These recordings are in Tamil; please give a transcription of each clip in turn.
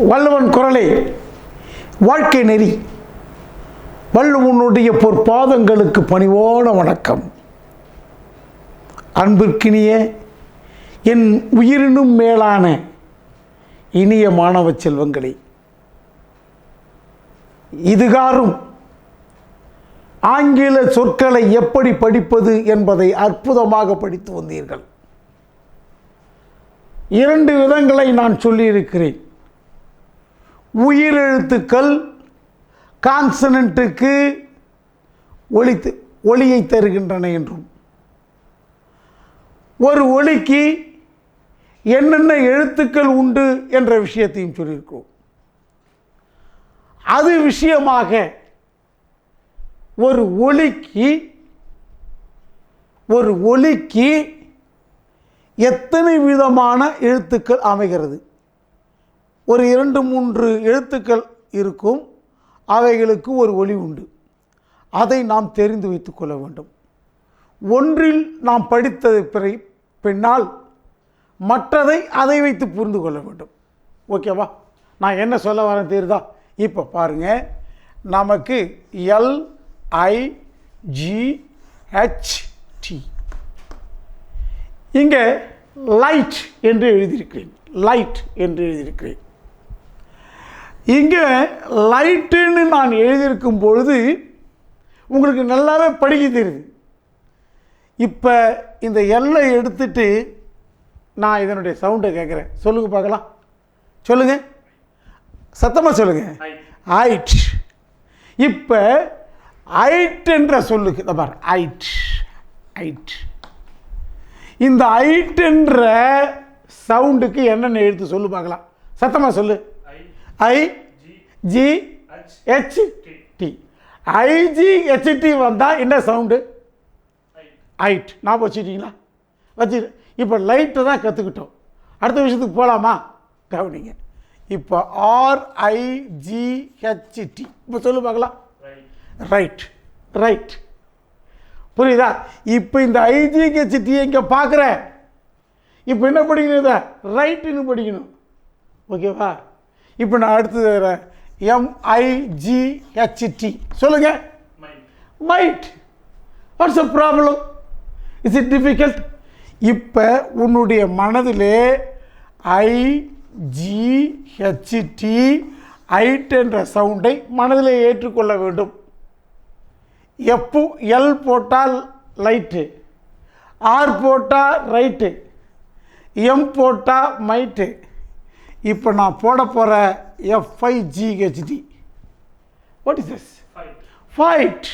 வள்ளுவன் குரலே வாழ்க்கை நெறி. வள்ளுவனுடைய பொற்பாதங்களுக்கு பணிவோன வணக்கம். அன்பிற்கினிய என் உயிரினும் மேலான இனிய மாணவ செல்வங்களே, இதுகாரும் ஆங்கில சொற்களை எப்படி படிப்பது என்பதை அற்புதமாக படித்து வந்தீர்கள். 2 விதங்களை நான் சொல்லியிருக்கிறேன். உயிரெழுத்துக்கள் கான்சனண்ட்டுக்கு ஒலியை தருகின்றன என்றும், ஒரு ஒலிக்கு என்னென்ன எழுத்துக்கள் உண்டு என்ற விஷயத்தையும் சொல்லியிருக்கிறோம். அது விஷயமாக ஒரு ஒலிக்கு எத்தனை விதமான எழுத்துக்கள் அமைகிறது? ஒரு 2-3 எழுத்துக்கள் இருக்கும், அவைகளுக்கு ஒரு ஒலி உண்டு. அதை நாம் தெரிந்து வைத்துக் கொள்ள வேண்டும். ஒன்றில் நாம் படித்தது பின்னால் மற்றதை அதை வைத்து புரிந்து கொள்ள வேண்டும். ஓகேவா? நான் என்ன சொல்ல வரேன் தெரியுதா? இப்போ பாருங்கள், நமக்கு LIGHT, இங்கே லைட் என்று எழுதியிருக்கிறேன். லைட் என்று எழுதியிருக்கிறேன். இங்கே லைட்டுன்னு நான் எழுதியிருக்கும் பொழுது உங்களுக்கு நல்லாவே படிக்க தெரியுது. இப்போ இந்த எல்லை எடுத்துட்டு நான் இதனுடைய சவுண்டை கேட்குறேன். சொல்லுங்கள் பார்க்கலாம். சொல்லுங்கள், சத்தமாக சொல்லுங்கள். ஐட். இப்போ ஐட் என்ற சொல்லுக்கு பார், ஐட் ஐட். இந்த ஐட் என்ற சவுண்டுக்கு என்னென்ன எழுத்து சொல்லு பார்க்கலாம். சத்தமாக சொல்லு. IGHT. IGHT வந்தால் என்ன சவுண்டு? ஐட். நான் வச்சுக்கிட்டீங்களா? வச்சு. இப்போ லைட்டை தான் கற்றுக்கிட்டோம். அடுத்த விஷயத்துக்கு போகலாமா? கவனிங்க. இப்போ RIGHT. இப்போ சொல்லு பார்க்கலாம். Right right. புரியுதா? இப்போ இந்த IGHT இங்கே பார்க்குறேன். இப்போ என்ன படிக்கணும்? இதை ரைட்டுன்னு படிக்கணும். ஓகேவா? இப்போ நான் அடுத்தது MIGHT. சொல்லுங்க. Might. What's a problem? Is it difficult? இப்போ உன்னுடைய மனதிலே IGHT ஐட் என்ற சவுண்டை மனதிலே ஏற்றுக்கொள்ள வேண்டும். எல் போட்டால் லைட்டு, ஆர் போட்டால் ரைட்டு, எம் போட்டால் மைட்டு. இப்போ நான் போட போகிற FIGHT. What is this? Fight.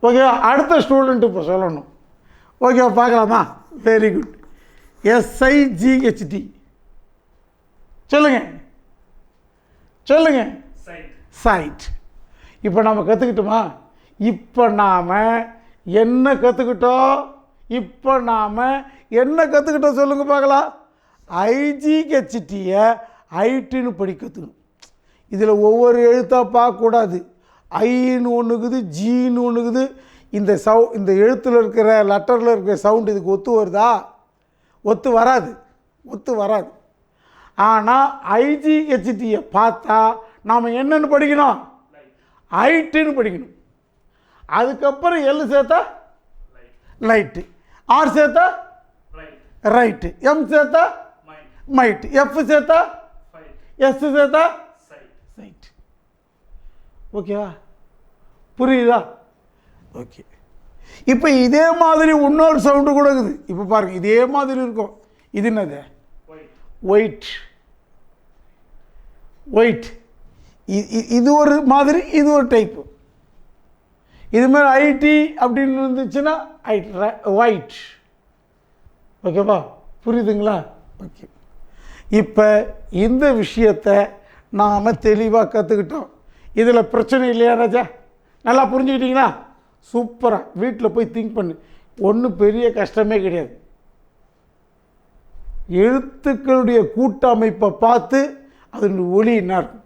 Okay, அடுத்த ஸ்டூடெண்ட் இப்போ சொல்லணும். ஓகே, பார்க்கலாமா? Very good. SIGHT. சொல்லுங்க சொல்லுங்க. சைட். இப்போ நாம் கற்றுக்கிட்டோமா? இப்போ நாம் என்ன கற்றுக்கிட்டோம்? சொல்லுங்கள் பார்க்கலாம். IGHTயை ஐட்டுன்னு படி கற்றுக்கணும். இதில் ஒவ்வொரு எழுத்தாக பார்க்கக்கூடாது. ஐன்னு ஒன்றுக்குது, ஜின்னு ஒன்றுக்குது. இந்த எழுத்தில் இருக்கிற லெட்டரில் இருக்கிற சவுண்டு இதுக்கு ஒத்து வருதா? ஒத்து வராது. ஆனால் IGHTயை பார்த்தா நாம் என்னென்னு படிக்கணும்? ஐட்டுன்னு படிக்கணும். அதுக்கப்புறம் எல் சேர்த்தா லைட்டு, ஆர் சேர்த்தா ரைட்டு, எம் சேர்த்தா மைட்டு, எஃப் சேர்த்தா எஸ் சேர்த்தா சைட். ஓகேவா? புரியுதா? ஓகே. இப்போ இதே மாதிரி இன்னொரு சவுண்டு கூட இருக்குது. இப்போ பாருங்கள், இதே மாதிரி இருக்கும். இது என்னது? ஒயிட். இது ஒரு மாதிரி, இது ஒரு டைப்பு. இது மாதிரி IT அப்படின்னு இருந்துச்சுன்னா ஒயிட். ஓகேவா? புரியுதுங்களா? ஓகே. இப்போ இந்த விஷயத்தை நாம் தெளிவாக கற்றுக்கிட்டோம். இதில் பிரச்சனை இல்லையா ராஜா? நல்லா புரிஞ்சுக்கிட்டீங்களா? சூப்பராக வீட்டில் போய் திங்க் பண்ணு. ஒன்றும் பெரிய கஷ்டமே கிடையாது. எழுத்துக்களுடைய கூட்டமைப்பை பார்த்து அதனுடைய ஒலி என்ன இருக்கும்?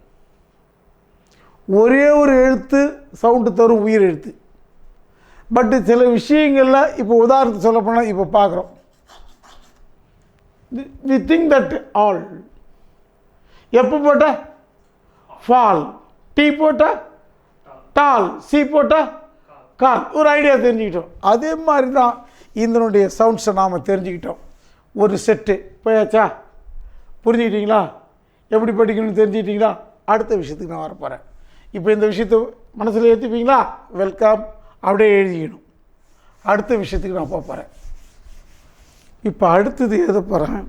ஒரே ஒரு எழுத்து சவுண்டு தரும், உயிர் எழுத்து. பட்டு சில விஷயங்களில் இப்போ உதாரணத்துக்கு சொல்ல போனால் இப்போ பார்க்குறோம். we think that all எப்போ போட்ட ஃபால், டி போட்ட டால், சி போட்ட கால். ஒரு ஐடியா தெரிஞ்சுக்கிட்டோம். அதே மாதிரி தான் இதனுடைய சவுண்ட்ஸை நாம் தெரிஞ்சுக்கிட்டோம். ஒரு செட்டு போயாச்சா? புரிஞ்சுக்கிட்டீங்களா? எப்படி படிக்கணும்னு தெரிஞ்சுக்கிட்டீங்களா? அடுத்த விஷயத்துக்கு நான் வரப்போகிறேன். இப்போ இந்த விஷயத்தை மனசில் ஏற்றிப்பீங்களா? வெல்கம் அப்படியே எழுதிக்கணும். அடுத்த விஷயத்துக்கு நான் போகிறேன். இப்போ அடுத்தது எழுத போகிறேன்.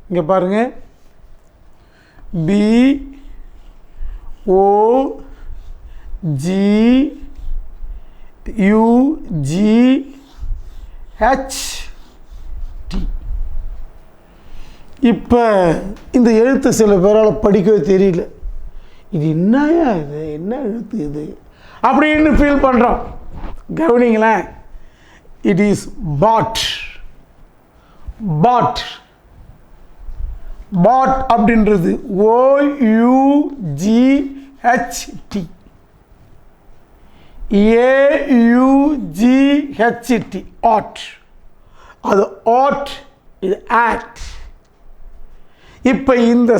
இங்கே பாருங்கள், BOGUGHT. இப்போ இந்த எழுத்து சில பேரால் படிக்கவே தெரியல. இது என்னயா இது, என்ன எழுத்து இது அப்படின்னு ஃபீல் பண்ணுறோம். கவனிங்களேன், இட் இஸ் பாட். பாட் பாட் அப்படின்றது OUGHT, AUGHT, ஆட். அது ஆட், இது ஆக்ட். இப்போ இந்த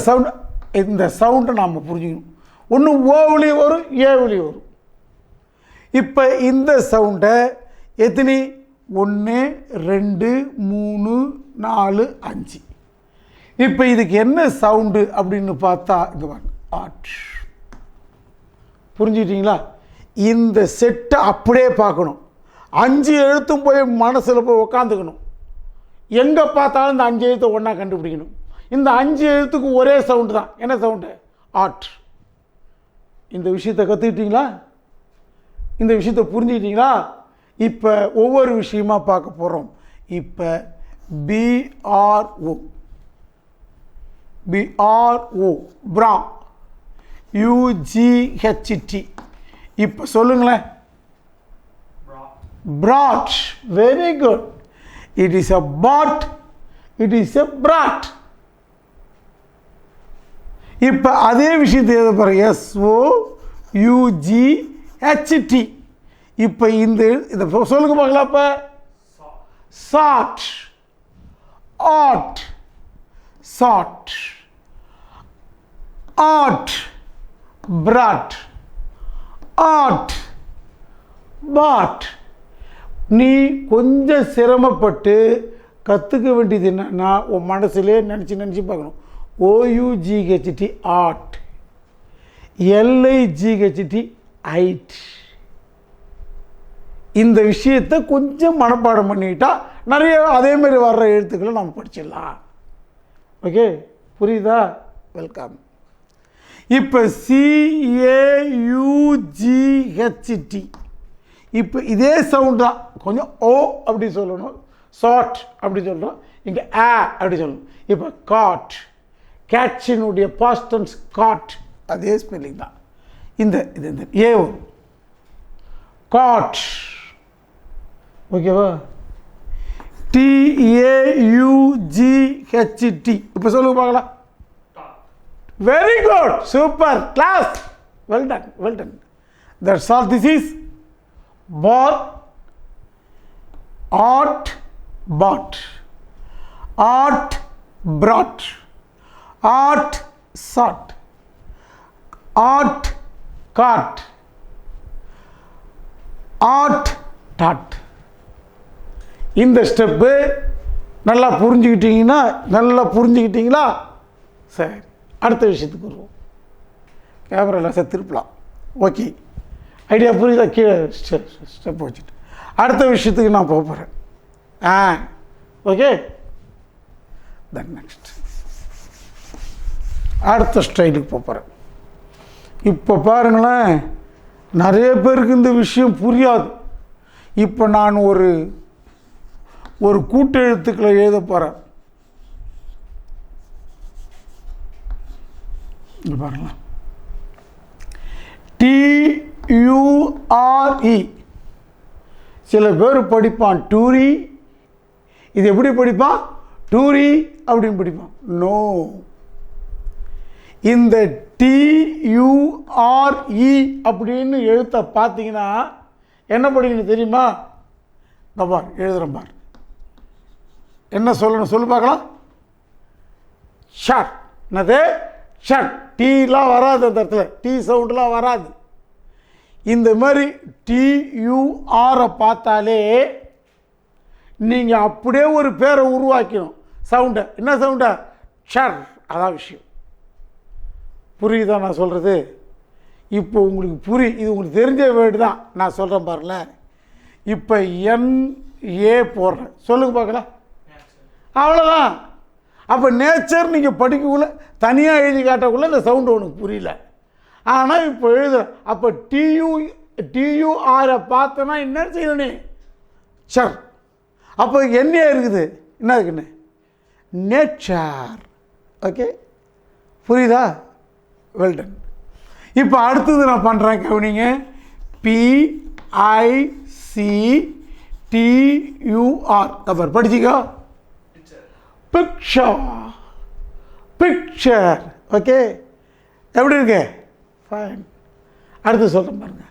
சவுண்டை நாம் புரிஞ்சுக்கணும். ஒன்று ஓவிலையும் வரும், ஏவிலையும் வரும். இப்போ இந்த சவுண்டை எத்தனை? 1 2 3 4 5. இப்போ இதுக்கு என்ன சவுண்டு அப்படின்னு பார்த்தா இங்கே வாங்க, ஆட். புரிஞ்சுக்கிட்டீங்களா? இந்த செட்டை அப்படியே பார்க்கணும். 5 எழுத்தும் போய் மனசில் போய் உக்காந்துக்கணும். எங்கே பார்த்தாலும் இந்த 5 எழுத்தை ஒன்றா கண்டுபிடிக்கணும். இந்த 5 எழுத்துக்கு ஒரே சவுண்டு தான். என்ன சவுண்டு? ஆட். இந்த விஷயத்தை கற்றுக்கிட்டீங்களா? இந்த விஷயத்தை புரிஞ்சுக்கிட்டீங்களா? இப்போ ஒவ்வொரு விஷயமா பார்க்க போகிறோம். இப்போ BRO, பிரா, UGHT. இப்போ சொல்லுங்களேன். brought. Very good. It is a bought, it is a brought. இப்போ அதே விஷயத்தை எழுத போகிறேன். SOUGHT. இப்போ இதை சொல்லுங்க பார்க்கலாம். இப்போ sought, ought, sought, ought, brought, ought, bought. நீ கொஞ்சம் சிரமப்பட்டு கற்றுக்க வேண்டியது என்னன்னா, உன் மனசுலே நினச்சி பார்க்கணும். OUGHT ஆட், LIGHT ஐட். இந்த விஷயத்தை கொஞ்சம் மனப்பாடம் பண்ணிக்கிட்டா நிறைய அதேமாரி வர்ற எழுத்துக்களை நம்ம படிச்சிடலாம். ஓகே, புரியுதா? வெல்கம். இப்போ CAUGHT. இப்போ இதே சவுண்ட் தான். கொஞ்சம் ஓ அப்படி சொல்லணும், சாட் அப்படி சொல்லணும், இங்கே ஆ அப்படி சொல்லணும். இப்போ காட், கேட்சினுடைய பாஸ்ட் டென்ஸ் காட், அதே ஸ்பெல்லிங் தான். இந்த ஏ வரும், காட். ஓகேவா? TAUGHT. இப்போ சொல்லுங்க பார்க்கலாம். Very good, super, class, well done, well done. That's all. This is bought, ought, bought, ought, brought, ought, sought, ought, caught, ought, taught. இந்த ஸ்டெப்பு நல்லா புரிஞ்சுக்கிட்டீங்களா? சரி, அடுத்த விஷயத்துக்கு வருவோம். கேமரா திருப்பலாம். ஓகே, ஐடியா புரியுதா? கீழே ஸ்டெப் வச்சுட்டு அடுத்த விஷயத்துக்கு நான் போகிறேன். ஓகே, தென் நெக்ஸ்ட் அடுத்த ஸ்டைலுக்கு போகிறேன். இப்போ பாருங்களேன், நிறைய பேருக்கு இந்த விஷயம் புரியாது. இப்போ நான் ஒரு கூட்டெழுத்துக்களை எழுத போகிறேன். இங்கே பாருங்களேன், TURE. சில பேர் படிப்பான் டூரி. இது எப்படி படிப்பான்? டூரி அப்படின்னு படிப்பான். நோ, இந்த TURE அப்படின்னு எழுத்த பார்த்தீங்கன்னா என்ன படிக்கணும் தெரியுமா? பார், எழுதுகிறேன் பார். என்ன சொல்லணும் சொல்லு பார்க்கலாம். ஷார்ட். என்னது? ஷட். டீலாம் வராது அந்த இடத்துல, டீ சவுண்டெலாம் வராது. இந்த மாதிரி டியூஆரை பார்த்தாலே நீங்கள் அப்படியே ஒரு பேரை உருவாக்கணும். சவுண்டை என்ன சவுண்டை? ஷர். அதான் விஷயம். புரியுதா நான் சொல்கிறது? இப்போ உங்களுக்கு இது உங்களுக்கு தெரிஞ்ச வேர்டு தான் நான் சொல்கிறேன் பாருங்களேன். இப்போ NA போடுறேன், சொல்லுங்க பார்க்கலாம். அவ்வளோதான். அப்போ நேச்சர் நீங்கள் படிக்கக்குள்ள தனியாக எழுதி காட்டக்குள்ள இந்த சவுண்டு உனக்கு புரியல. ஆனால் இப்போ எழுதுகிறேன். அப்போ டியூஆரை பார்த்தோன்னா என்ன செய்யணும்? சர். அப்போ என்ன இருக்குது? என்ன இருக்குன்னு? நேச்சர். ஓகே, புரியுதா? வெல்டன். இப்போ அடுத்தது நான் பண்ணுறேன், கவனிங்க. PICTUR. அப்புறம் படிச்சிக்கோ. பிக்சர். பிக்சர். ஓகே, எப்படி இருக்கு? ஃபைன். அடுத்து சொல்கிறேன் பாருங்க.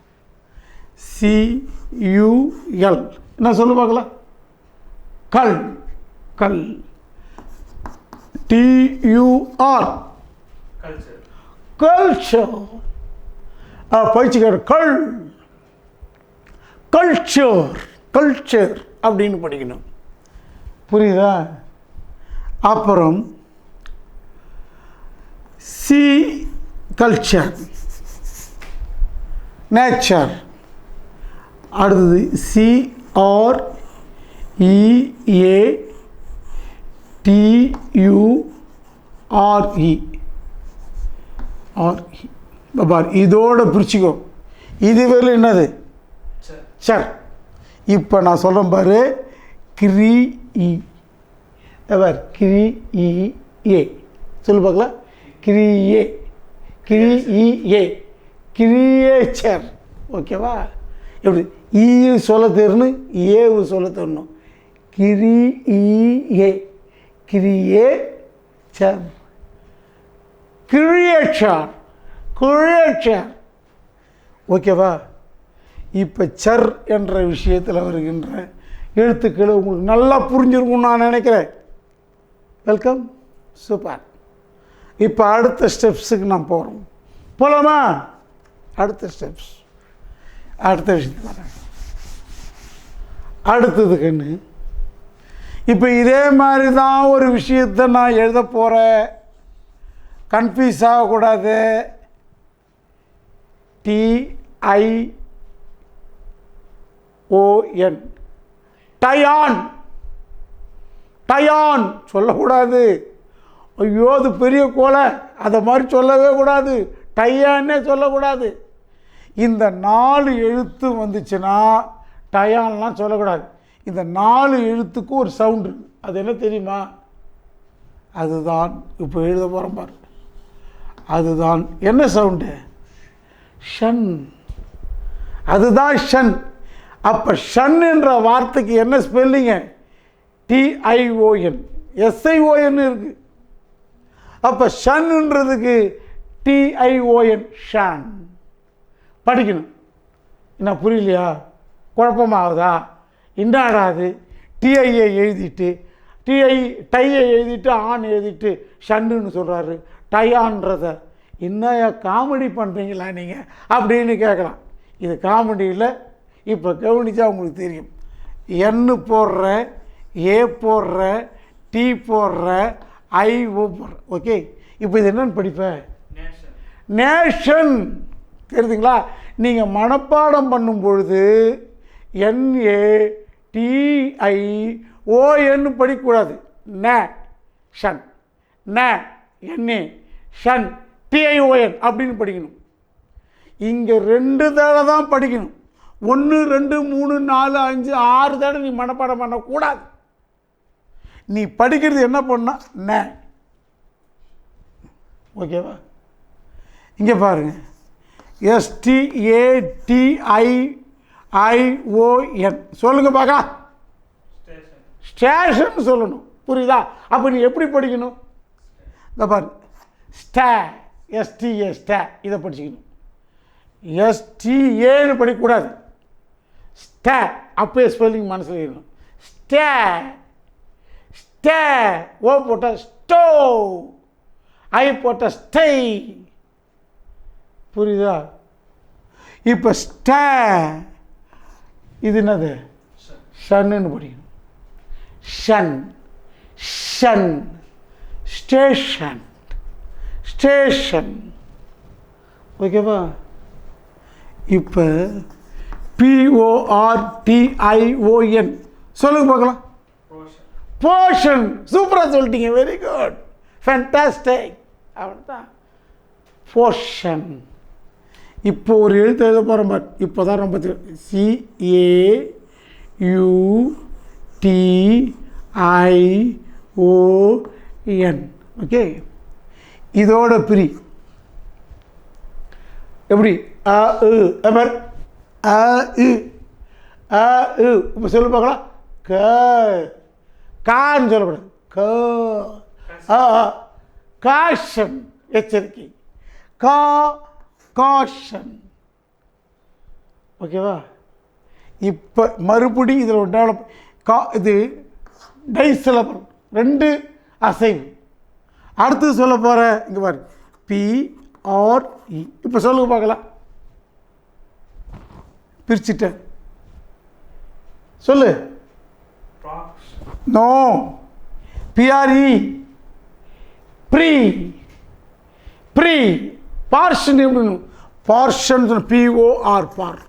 CUL. என்ன சொல்லு பார்க்கலாம். கல். கல். TUR. கல்ச்சர். படிச்சுக்கிற கல். கல்ச்சர். கல்ச்சர் அப்படின்னு படிக்கணும். புரியுதா? அப்புறம் சி கல்ச்சர், நேச்சர். அடுத்தது CREATURE. பார், இதோட பிரிச்சுக்கோ. இதுவேல என்னது? சர். இப்போ நான் சொல்கிறேன் பாரு. கிரீஇ. பார், கிரீஇஏ. சொல்லு பார்க்கலாம். கிரியே. கிரீஇஏ. கிரியேச்சர். ஓகேவா? எப்படி ஈ சொல்ல தெரியணும், ஏவு சொல்ல தெரியணும். கிரீஇஏ. கிரியேச்சர். கிரியேச்சர். கிரியேச்சர். ஓகேவா? இப்போ சர் என்ற விஷயத்தில் வருகின்ற எழுத்துக்களை உங்களுக்கு நல்லா புரிஞ்சிருக்கும்னு நான் நினைக்கிறேன். வெல்கம். சூப்பர். இப்போ அடுத்த ஸ்டெப்ஸுக்கு நான் போகிறோம். போகலாமா? அடுத்த ஸ்டெப்ஸ், அடுத்த விஷயத்துக்கு வரேன். அடுத்தது கண்ணு. இப்போ இதே மாதிரி தான் ஒரு விஷயத்தை நான் எழுத போகிறேன். கன்ஃபியூஸ் ஆகக்கூடாது. TION. டயான். டயான் சொல்லக்கூடாது. ஐயோ, அது பெரிய கோலை, அதை மாதிரி சொல்லவே கூடாது. டயான்னே சொல்லக்கூடாது. இந்த 4 எழுத்து வந்துச்சுன்னா டயான்லாம் சொல்லக்கூடாது. இந்த 4 எழுத்துக்கு ஒரு சவுண்டு. அது என்ன தெரியுமா? அதுதான் இப்போ எழுத போகிறோம் பாரு. அதுதான் என்ன சவுண்டு? ஷன். அதுதான் ஷன். அப்போ ஷன் என்ற வார்த்தைக்கு என்ன ஸ்பெல்லிங்க? TION. SION இருக்கு. அப்போ ஷன்ன்றதுக்கு TION. ஷன் படிக்கணும். என்ன புரியலையா? குழப்பமாகுதா? இன்னாடாது டிஐயை எழுதிட்டு டையை எழுதிட்டு ஆன் எழுதிட்டு ஷன்னுன்னு சொல்கிறாரு. டயான்றத என்ன காமெடி பண்ணுறீங்களா நீங்கள் அப்படின்னு கேட்கலாம். இது காமெடியில். இப்போ கவனித்தா உங்களுக்கு தெரியும். என்னு போடுற, ஏ போடுற, டி போடுற, ஐஓ போடுற. ஓகே, இப்போ இது என்னன்னு படிப்பேன்? நேஷன். தெரியுதுங்களா? நீங்கள் மனப்பாடம் பண்ணும் பொழுது NATION படிக்கக்கூடாது. ஷன். NA ஷன் TION அப்படின்னு படிக்கணும். இங்கே 2 தடவை தான் படிக்கணும். 1 2 3 4 5 6 தடவை நீ மனப்பாடம் பண்ணக்கூடாது. நீ படிக்கிறது என்ன பண்ணா? ஓகேவா? இங்கே பாருங்க. STATION சொல்லுங்க பார்க்க. ஸ்டேஷன் சொல்லணும். புரியுதா? அப்போ நீ எப்படி படிக்கணும்? இந்த பாரு. STA ஸ்டே இதை படிச்சுக்கணும். STAன்னு படிக்கக்கூடாது. ஸ்டே அப்பே ஸ்பெல்லிங் மனசில் இருக்கணும். ஸ்டே. ஸ்டே ஓ போட்டால் ஸ்டோ. ஐ போட்ட ஸ்டை. புரியுதா? இப்போ ஸ்ட இது என்னது? ஷன்னு படிக்கணும். ஷன் ஷன் ஸ்டேஷன் ஸ்டேஷன். ஓகேவா? இப்போ PORTION சொல்லுங்க பார்க்கலாம். போர்ஷன். சூப்பராக சொல்லிட்டீங்க. Very good, fantastic. அவ்வளோதான் போர்ஷன். இப்போ ஒரு எழுத்து எழுத போகிற மாதிரி. இப்போ தான் ரொம்ப CAUTION. ஓகே, இதோட பிரி எப்படி? இப்போ சொல்லு பார்க்கலாம். கான்னு சொல்லக்கூடாது. காஷன், எச்சரிக்கை. காஷன். ஓகேவா? இப்போ மறுபடி இதில் டெவலப். இது டைசிலபிள், 2 அசைவு. அடுத்து சொல்ல போகிற இங்கே பாரு, PRE. இப்போ சொல்லுங்க பார்க்கலாம். பிரிச்சுட்டேன். சொல்லு. No. PRE. Pre. Pre. Portion எப்படின்னு? Portion POR por.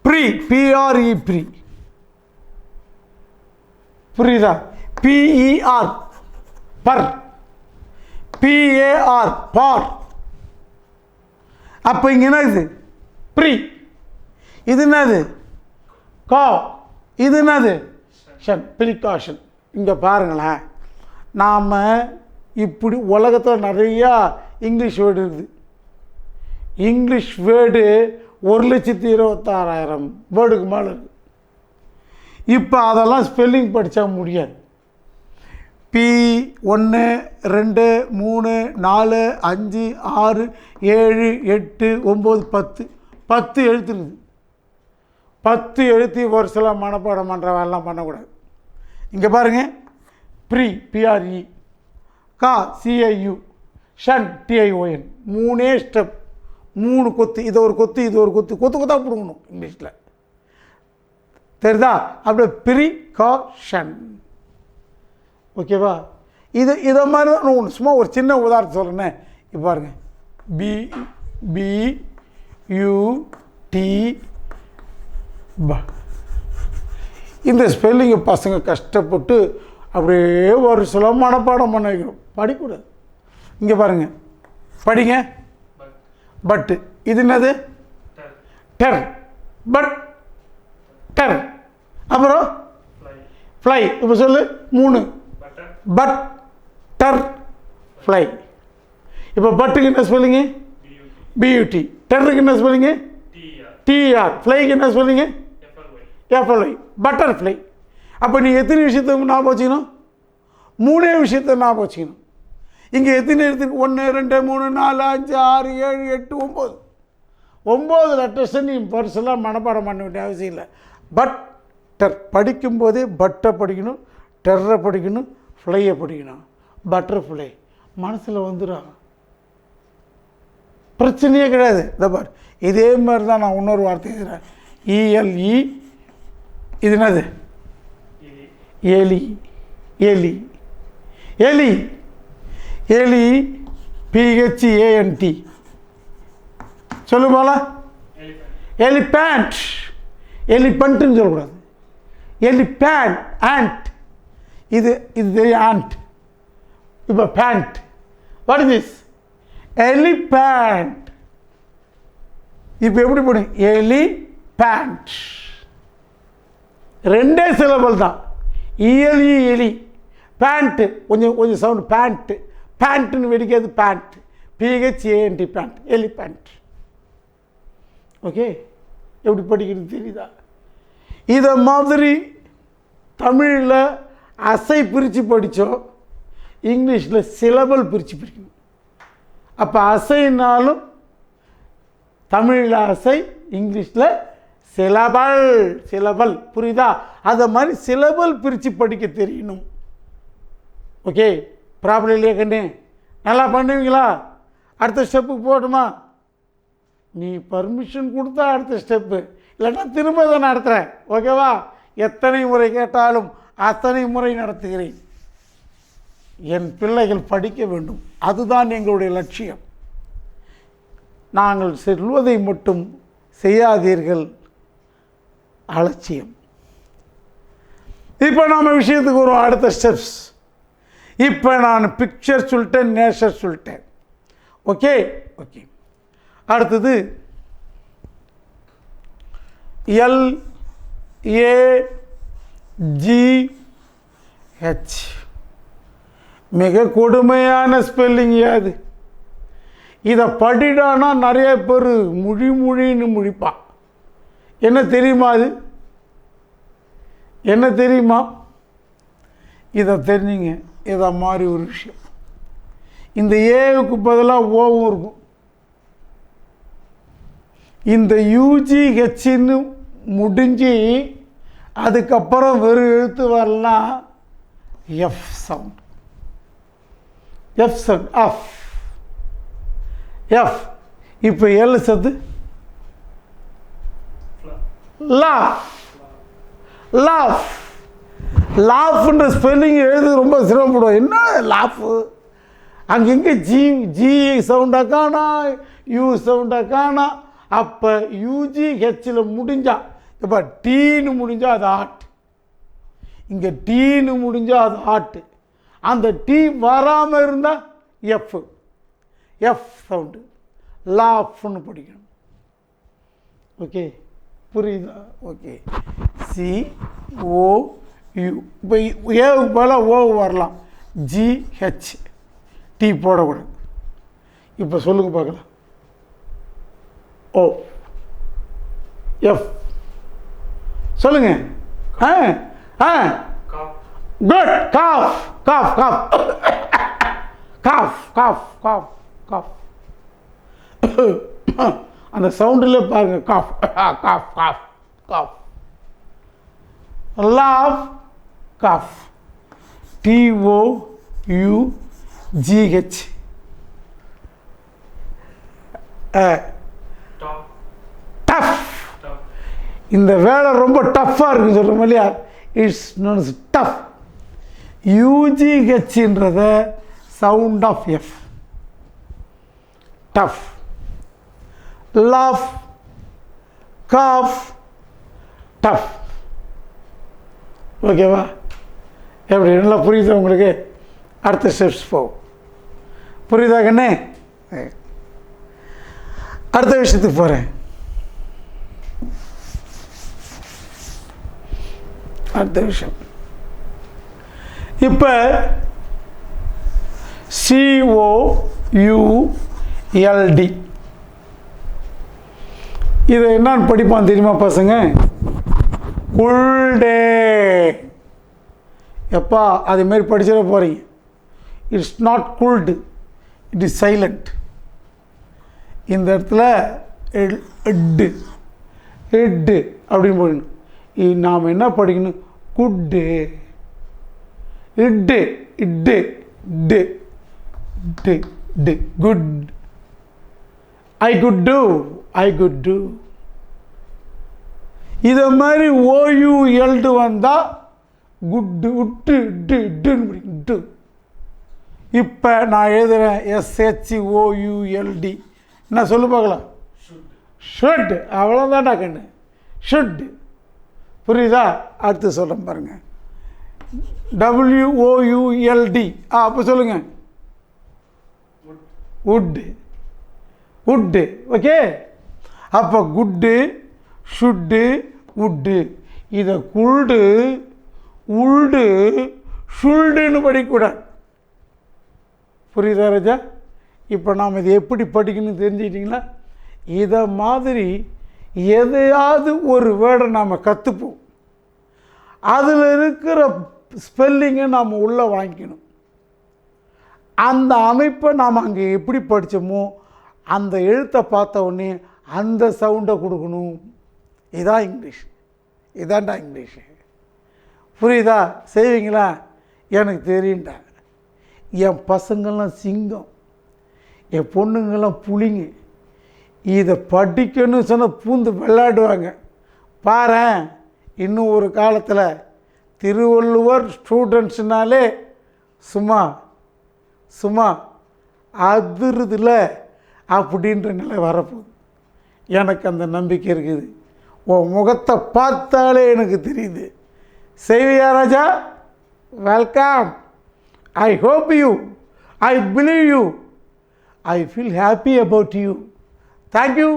Pre. PRE pre. புரியுதா? PER per. PAR par. அப்போ இங்கே என்ன இது? ப்ரீ. இது என்னது? கா. இது என்னது? ஷன். ப்ரிகாஷன். இங்கே பாருங்களேன், நாம் இப்படி உலகத்தில் நிறையா இங்கிலீஷ் வேர்டு இருக்குது. இங்கிலீஷ் வேர்டு 1,26,000 வேர்டுக்கு மேலே இருக்குது. இப்போ அதெல்லாம் ஸ்பெல்லிங் படித்தா முடியாது. P1 2 3 4 5 6 7 8 9 10 எழுத்து இருக்குது. 10 எழுத்து ஒரு சில மனப்பாடம் பண்ணுற வேலைலாம் பண்ணக்கூடாது. இங்கே பாருங்கள், ப்ரீ PRE, கா CIU, ஷன் TION. 3 ஸ்டெப், 3 கொத்து. இது ஒரு கொத்து, இது ஒரு கொத்து, கொத்து கொத்தாக பிடுங்கணும் இங்கிலீஷில். தெரியுதா? அப்படியே ப்ரிகாஷன். ஓகேவா? இதை மாதிரி தான் ஒன்று. சும்மா ஒரு சின்ன உதாரணம் சொல்கிறேன்னே. இப்போ பாருங்க, BUT. இந்த ஸ்பெல்லிங்கை பசங்க கஷ்டப்பட்டு அப்படியே ஒரு சில மனப்பாடம் பண்ண வைக்கணும். படிக்கூடாது. இங்கே பாருங்கள், படிங்க. பட்டு. இது என்னது? டெர். But der. அப்புறம் ஃப்ளை. இப்போ சொல்லு. 3. பட் டர் ஃப்ளை. இப்போ பட்டுக்கு என்ன ஸ்பெல்லிங்கு? BUT. டெர்ருக்கு என்ன ஸ்பெல்லிங்கு? TR. ஃப்ளைக்கு என்ன ஸ்பெல்லிங்கு? FLY. பட்டர்ஃப்ளை. அப்போ நீ எத்தனை விஷயத்தை ஞாபகம் வச்சுக்கணும்? 3 விஷயத்தை ஞாபகம் வச்சுக்கணும். இங்கே எத்தனை இடத்துக்கு? 1 2 3 4 5 6 7 8 9. 9 லெட்டர்ஸை நீ பர்சனலாக மனப்பாடம் பண்ண வேண்டிய அவசியம் இல்லை. பட் டர். படிக்கும்போதே பட்டை படிக்கணும், டெர்ரை படிக்கணும், ஃப்ளையை படிக்கணும். பட்டர்ஃப்ளை மனசில் வந்துடும். பிரச்சனையே கிடையாது. இந்த பார், இதே மாதிரி தான் நான் இன்னொரு வார்த்தை எழுதுகிறேன். ELE. இது என்னது? எலி. எலி. எலி. எலி. PHANT. சொல்லு போல. எலிபேண்ட். எலிபண்ட்டுன்னு சொல்லக்கூடாது. எலிபேண்ட். ஆண்ட். இது தெரியும், ஆண்ட். இப்போ phant. What is this? Elephant. இப்போ எப்படி போடுங்க? எலிபேண்ட். 2 சிலபல் தான். ELE ele. பேண்ட்டு கொஞ்சம் சவுண்டு. பேண்ட்டு. பேண்ட்டுன்னு வெடிக்காது. Phant. PHANT phant. Elephant. Okay, எப்படி படிக்கிறது தெரியுதா? இதை மாதிரி தமிழில் அசை பிரித்து படித்தோம், இங்கிலீஷில் சிலபல் பிரித்து படிக்கணும். அப்போ அசைனாலும் தமிழில் அசை, இங்கிலீஷில் சிலபல். சிலபல் புரியுதா? அதை மாதிரி சிலபல் பிரித்து படிக்க தெரியணும். ஓகே, ப்ராப்ளம் இல்லையா கண்ணு? நல்லா பண்ணுவீங்களா? அடுத்த ஸ்டெப்புக்கு போகட்டுமா? நீ பர்மிஷன் கொடுத்தா அடுத்த ஸ்டெப்பு, இல்லைன்னா திரும்ப அதை நடத்துகிறேன். ஓகேவா? எத்தனை முறை கேட்டாலும் அத்தனை முறை நடத்துகிறேன். என் பிள்ளைகள் படிக்க வேண்டும், அதுதான் எங்களுடைய லட்சியம். நாங்கள் சொல்வதை மட்டும் செய்யாதீர்கள், அலட்சியம். இப்போ நாம் விஷயத்துக்கு வருவோம். அடுத்த ஸ்டெப்ஸ். இப்போ நான் பிக்சர் சொல்லிட்டேன், நேச்சர் சொல்லிட்டேன். Okay okay. அடுத்தது LAGH. மிக கொடுமையான ஸ்பெல்லிங் அது. இதை படிடானா நிறைய பேர் மொழின்னு முழிப்பான். என்ன தெரியுமா? அது என்ன தெரியுமா? இதை தெரிஞ்சுங்க. இதை மாதிரி ஒரு விஷயம். இந்த ஏவுக்கு பதிலாக ஓவும் இருக்கும். இந்த UGHன்னு முடிஞ்சு அதுக்கப்புறம் வெறும் எழுத்து வரலாம் F sound. F sound. F. இப்போ L சத்து லாஃப்ன்ற ஸ்பெல்லிங் எழுது ரொம்ப சிரமப்படும். என்ன லாஃபு? அங்கெங்கே ஜி சவுண்டை காணா, யூ சவுண்டை காணா. அப்போ UGHல முடிஞ்சா, இப்போ டீன்னு முடிஞ்சா அது ஆட், இங்கே டீன்னு முடிஞ்சா அது ஆட்டு. அந்த டீ வராமல் இருந்தால் எஃப் சவுண்டு, லாஃப்னு படிக்கணும். ஓகே, புரியுதா? ஓகே. COU. இப்போ ஏவுக்கு பதிலாக ஓ வரலாம், GH. டீ போடக்கூடாது. இப்போ சொல்லுங்க பார்க்கலாம். ஓ எஃப் சொல்லுங்க. Good. Cough cough cough cough cough cough cough. அந்த சவுண்டில் பாருங்க. Cough cough cough cough. Laugh cough. TOUGH. Tough. இந்த வேலை ரொம்ப டஃப்பாக இருக்குது சொல்கிறோம் இல்லையா? It's known as tough. UGHன்றத sound of F. Tough. Laugh, cough, tough. ஓகேவா? எப்படி நல்லா புரியுதா உங்களுக்கு? அடுத்த ஸ்டெப்ஸ் போகும். புரியுதா கண்ணே? அடுத்த விஷயத்துக்கு போகிறேன். அடுத்த விஷயம் இப்போ COULD. இதை என்னன்னு படிப்பான் தெரியுமா பசங்க? குல்டே. எப்பா அதேமாரி படிச்சிட போகிறீங்க. It's not could, it is silent. இந்த இடத்துல எட்டு எட்டு அப்படின்னு போடணும். நாம் என்ன படிக்கணும்? குட்டு, இட்டு, இட்டு, டு, டு, டு, could. I could do, I could do. இதை மாதிரி OULD வந்தால் குட்டு, உட்டு, டு, டுன்னு படிக்கணும். டு. இப்போ நான் எழுதுகிறேன் SHOULD. என்ன சொல்லு பார்க்கலாம்? ஷுட். அவ்வளோதான்டா கண்ணு. ஷுட். புரியுதா? அடுத்து சொல்கிறேன் பாருங்கள். WOULD. அப்போ சொல்லுங்கள். உட்டு, உட்டு. ஓகே. அப்போ குட்டு, ஷுட்டு, உட்டு. இதை குல்டு, உல்டு, ஷுல்டுன்னு படிக்கக்கூடாது. புரியுதா ராஜா? இப்போ நாம் இதை எப்படி படிக்கணும்னு தெரிஞ்சுக்கிட்டிங்களா? இதை மாதிரி எதையாவது ஒரு வேர்டை நாம் கற்றுப்போம். அதில் இருக்கிற ஸ்பெல்லிங்கை நாம் உள்ளே வாங்கிக்கணும். அந்த அமைப்பை நாம் அங்கே எப்படி படித்தோமோ அந்த எழுத்தை பார்த்த உடனே அந்த சவுண்டை கொடுக்கணும். இதான் இங்கிலீஷ். இதான்டா இங்கிலீஷு. புரியுதா? செய்வீங்களா? எனக்கு தெரியும்டா. என் பசங்கள்லாம் சிங்கம். என் பொண்ணுங்கெல்லாம் புளிங்க. இதை படிக்கணும்னு சொன்னால் பூந்து விளையாடுவாங்க. பாரேன், இன்னும் ஒரு காலத்தில் திருவள்ளுவர் ஸ்டூடெண்ட்ஸ்னாலே சும்மா சும்மா அதிருதுல அப்படின்ற நிலை வரப்போகுது. எனக்கு அந்த நம்பிக்கை இருக்குது. உன் முகத்தை பார்த்தாலே எனக்கு தெரியுது. செய்வியா ராஜா? Welcome. I hope you, I believe you, I feel happy about you. Thank you.